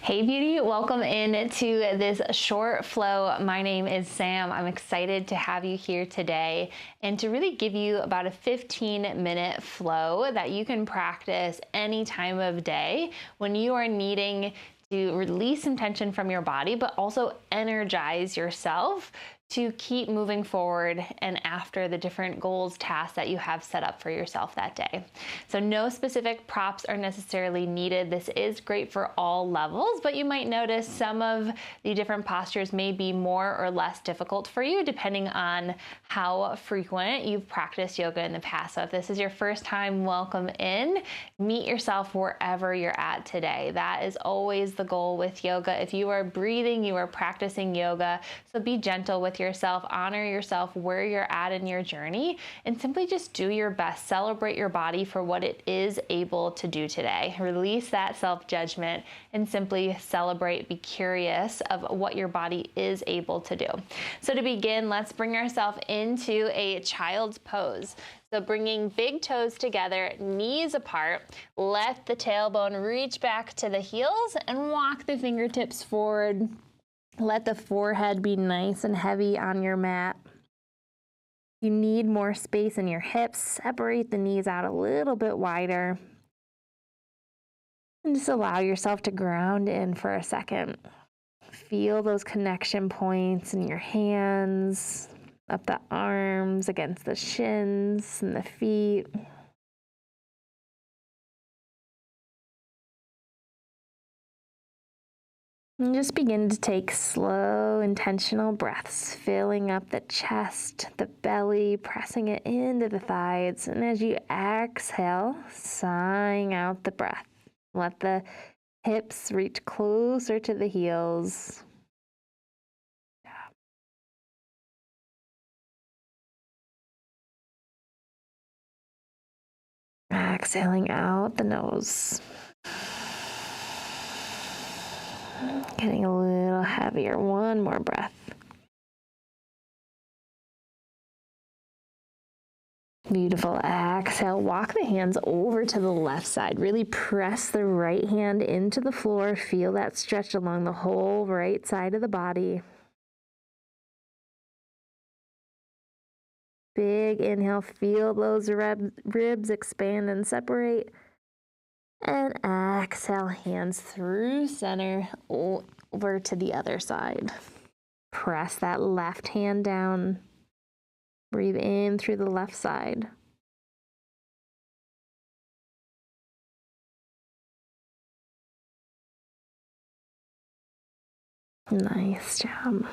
Hey beauty, welcome in to this short flow. My name is Sam. I'm excited to have you here today and to really give you about a 15-minute flow that you can practice any time of day when you are needing to release some tension from your body, but also energize yourself to keep moving forward and after the different goals, tasks that you have set up for yourself that day. So no specific props are necessarily needed. This is great for all levels, but you might notice some of the different postures may be more or less difficult for you depending on how frequent you've practiced yoga in the past. So if this is your first time, welcome in. Meet yourself wherever you're at today. That is always the goal with yoga. If you are breathing, you are practicing yoga. So be gentle with yourself, honor yourself where you're at in your journey, and simply just do your best. Celebrate your body for what it is able to do today. Release that self-judgment and simply celebrate, be curious of what your body is able to do. So to begin, let's bring ourselves into a child's pose. So bringing big toes together, knees apart, let the tailbone reach back to the heels and walk the fingertips forward. Let the forehead be nice and heavy on your mat. You need more space in your hips. Separate the knees out a little bit wider. And just allow yourself to ground in for a second. Feel those connection points in your hands, up the arms, against the shins and the feet. And just begin to take slow, intentional breaths, filling up the chest, the belly, pressing it into the thighs. And as you exhale, sighing out the breath. Let the hips reach closer to the heels. Exhaling out the nose. Getting a little heavier. One more breath. Beautiful. Exhale. Walk the hands over to the left side. Really press the right hand into the floor. Feel that stretch along the whole right side of the body. Big inhale. Feel those ribs expand and separate. And exhale, hands through center over to the other side. Press that left hand down. Breathe in through the left side. Nice job.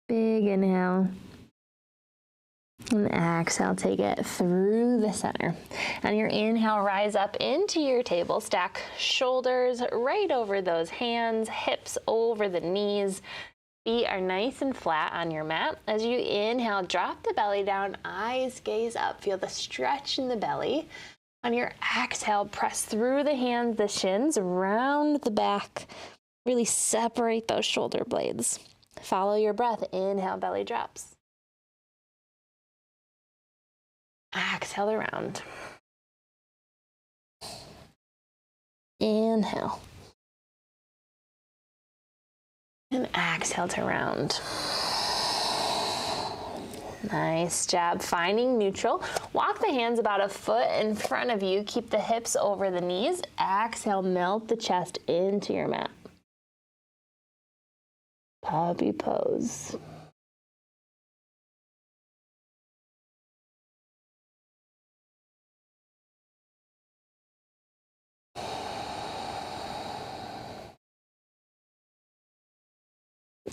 Big inhale. And exhale, take it through the center. On your inhale, rise up into your table. Stack shoulders right over those hands, hips over the knees. Feet are nice and flat on your mat. As you inhale, drop the belly down, eyes gaze up. Feel the stretch in the belly. On your exhale, press through the hands, the shins, around the back. Really separate those shoulder blades. Follow your breath. Inhale, belly drops. Exhale around. Inhale. And exhale to round. Nice job. Finding neutral. Walk the hands about a foot in front of you. Keep the hips over the knees. Exhale, melt the chest into your mat. Puppy pose.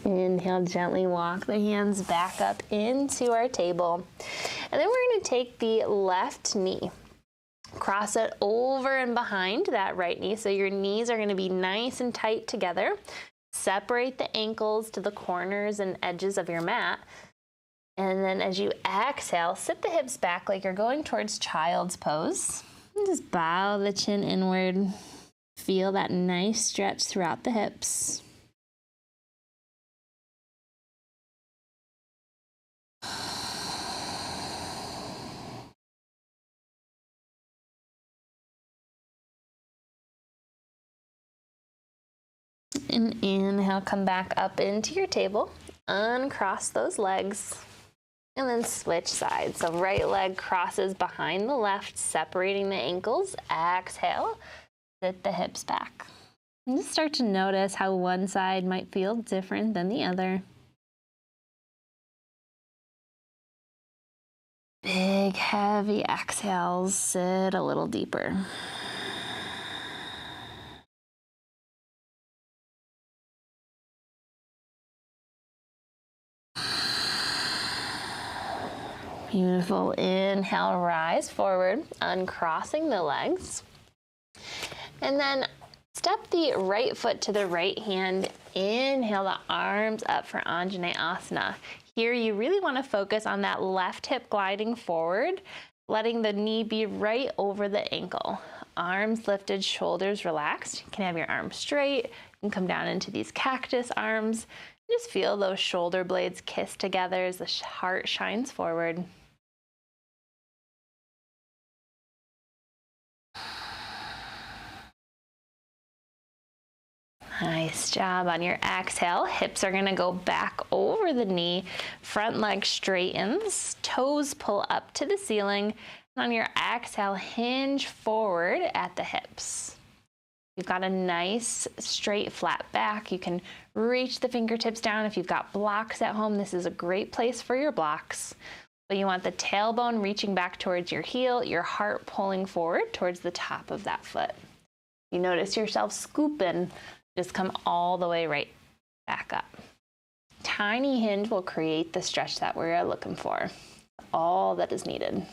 Inhale, gently walk the hands back up into our table. And then we're going to take the left knee, cross it over and behind that right knee. So your knees are going to be nice and tight together. Separate the ankles to the corners and edges of your mat. And then as you exhale, sit the hips back like you're going towards child's pose. And just bow the chin inward. Feel that nice stretch throughout the hips. And inhale, come back up into your table. Uncross those legs. And then switch sides. So right leg crosses behind the left, separating the ankles. Exhale, sit the hips back. And just start to notice how one side might feel different than the other. Big, heavy exhales, sit a little deeper. Beautiful. Inhale, rise forward, uncrossing the legs. And then step the right foot to the right hand. Inhale the arms up for Anjaneyasana. Here you really want to focus on that left hip gliding forward, letting the knee be right over the ankle. Arms lifted, shoulders relaxed. You can have your arms straight. You can come down into these cactus arms. Just feel those shoulder blades kiss together as the heart shines forward. Nice job. On your exhale, hips are going to go back over the knee, front leg straightens, toes pull up to the ceiling, and on your exhale, hinge forward at the hips. You've got a nice straight flat back. You can reach the fingertips down. If you've got blocks at home, this is a great place for your blocks. But you want the tailbone reaching back towards your heel, your heart pulling forward towards the top of that foot. You notice yourself scooping. Just come all the way right back up. Tiny hinge will create the stretch that we're looking for. All that is needed.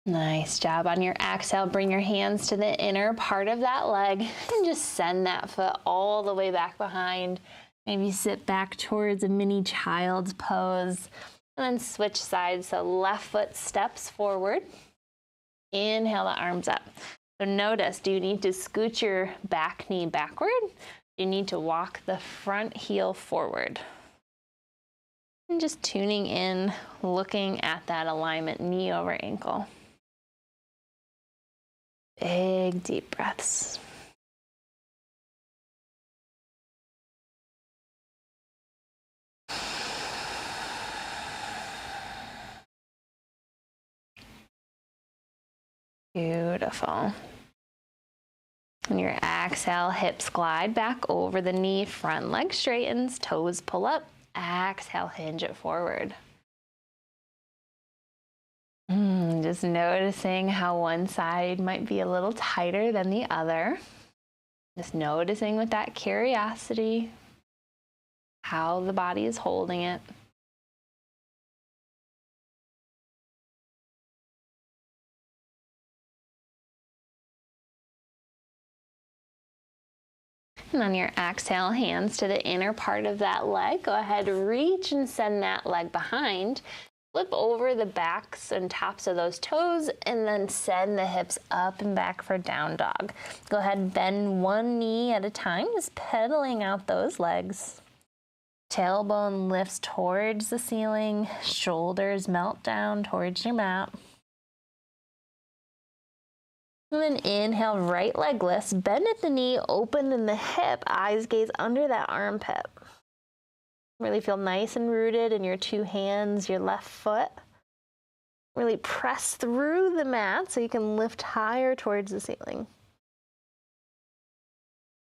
Nice job. On your exhale, bring your hands to the inner part of that leg and just send that foot all the way back behind. Maybe sit back towards a mini child's pose and then switch sides. So left foot steps forward. Inhale the arms up. So notice, do you need to scoot your back knee backward? You need to walk the front heel forward. And just tuning in, looking at that alignment, knee over ankle. Big, deep breaths. Beautiful. On your exhale, hips glide back over the knee, front leg straightens, toes pull up. Exhale, hinge it forward. Just noticing how one side might be a little tighter than the other. Just noticing with that curiosity how the body is holding it. And on your exhale, hands to the inner part of that leg. Go ahead, reach and send that leg behind. Flip over the backs and tops of those toes and then send the hips up and back for down dog. Go ahead, bend one knee at a time, just pedaling out those legs. Tailbone lifts towards the ceiling, shoulders melt down towards your mat. And then inhale, right leg lifts, bend at the knee, open in the hip, eyes gaze under that armpit. Really feel nice and rooted in your two hands, your left foot. Really press through the mat so you can lift higher towards the ceiling.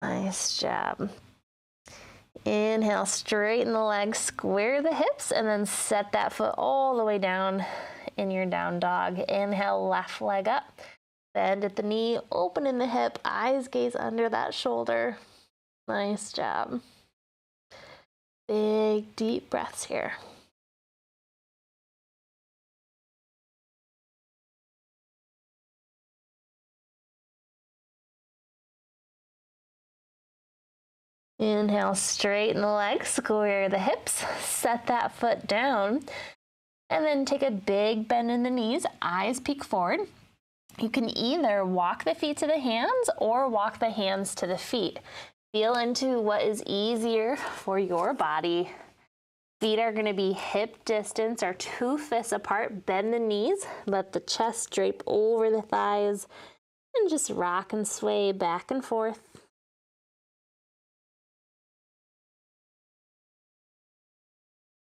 Nice job. Inhale, straighten the legs, square the hips, and then set that foot all the way down in your down dog. Inhale, left leg up. Bend at the knee, open in the hip, eyes gaze under that shoulder. Nice job. Big, deep breaths here. Inhale, straighten the legs, square the hips, set that foot down, and then take a big bend in the knees, eyes peek forward. You can either walk the feet to the hands or walk the hands to the feet. Feel into what is easier for your body. Feet are going to be hip distance or 2 fists apart. Bend the knees. Let the chest drape over the thighs. And just rock and sway back and forth.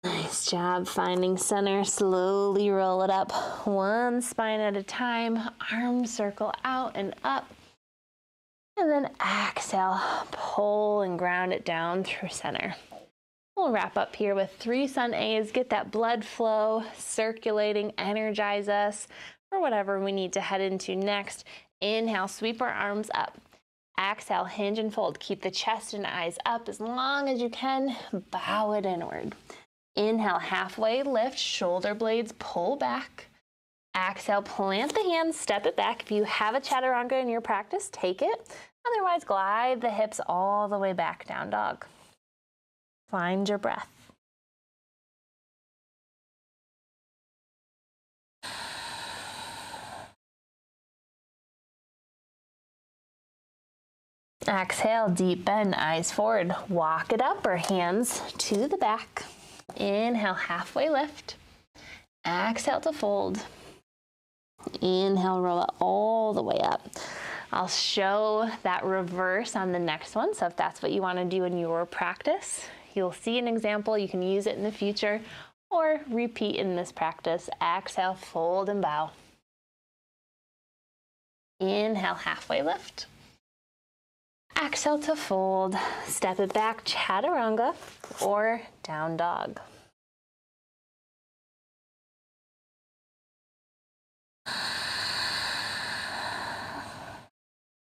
Nice job finding center. Slowly roll it up, one spine at a time. Arms circle out and up. And then exhale, pull and ground it down through center. We'll wrap up here with 3 sun A's. Get that blood flow circulating, energize us for whatever we need to head into next. Inhale, sweep our arms up. Exhale, hinge and fold. Keep the chest and eyes up as long as you can. Bow it inward. Inhale, halfway lift, shoulder blades pull back. Exhale, plant the hands, step it back. If you have a chaturanga in your practice, take it. Otherwise, glide the hips all the way back, down dog. Find your breath. Exhale, deep bend, eyes forward. Walk it up or hands to the back. Inhale, halfway lift. Exhale to fold. Inhale, roll it all the way up. I'll show that reverse on the next one. So if that's what you want to do in your practice, you'll see an example. You can use it in the future or repeat in this practice. Exhale, fold and bow. Inhale, halfway lift. Exhale to fold. Step it back, chaturanga or down dog.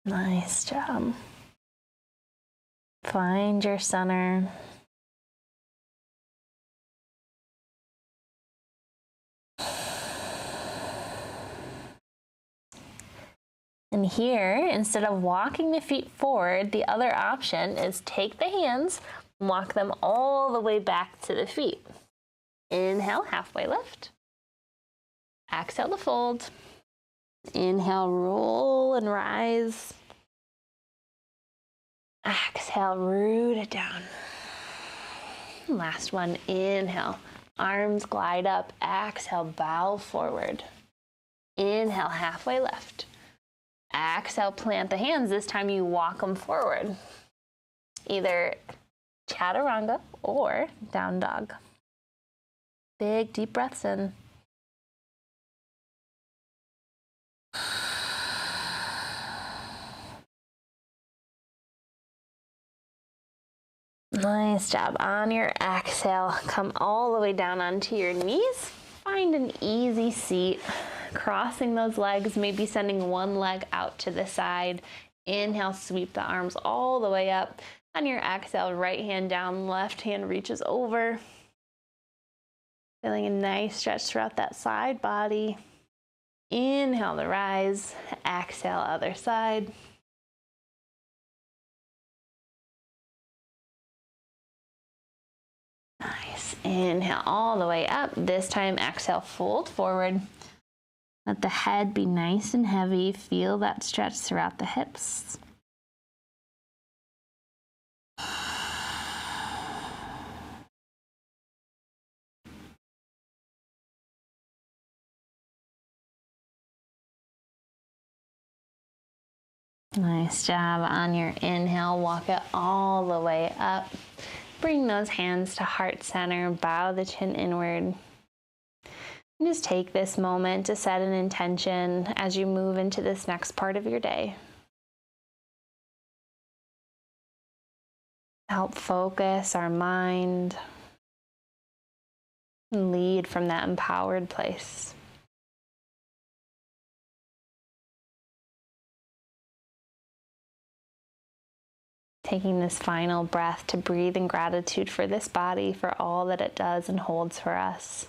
Nice job. Find your center. And here, instead of walking the feet forward, the other option is take the hands and walk them all the way back to the feet. Inhale, halfway lift. Exhale to fold. Inhale, roll and rise. Exhale, root it down. Last one, inhale, arms glide up. Exhale, bow forward. Inhale, halfway lift. Exhale, plant the hands. This time you walk them forward. Either chaturanga or down dog. Big, deep breaths in. Nice job. On your exhale, come all the way down onto your knees. Find an easy seat. Crossing those legs, maybe sending one leg out to the side. Inhale, sweep the arms all the way up. On your exhale, right hand down, left hand reaches over. Feeling a nice stretch throughout that side body. Inhale to rise. Exhale, other side. Nice. Inhale all the way up. This time, exhale, fold forward. Let the head be nice and heavy. Feel that stretch throughout the hips. Nice job. On your inhale, walk it all the way up. Bring those hands to heart center. Bow the chin inward. And just take this moment to set an intention as you move into this next part of your day. Help focus our mind and lead from that empowered place. Taking this final breath to breathe in gratitude for this body, for all that it does and holds for us.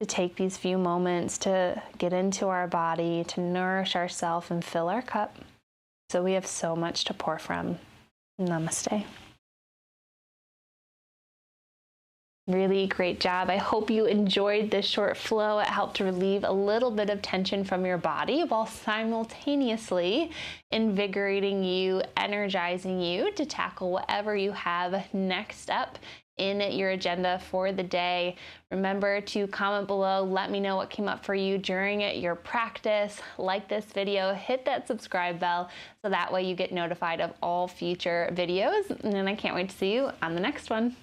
To take these few moments to get into our body, to nourish ourselves and fill our cup. So we have so much to pour from. Namaste. Really great job. I hope you enjoyed this short flow. It helped relieve a little bit of tension from your body while simultaneously invigorating you, energizing you to tackle whatever you have next up in your agenda for the day. Remember to comment below, let me know what came up for you during your practice. Like this video, hit that subscribe bell so that way you get notified of all future videos. And then I can't wait to see you on the next one.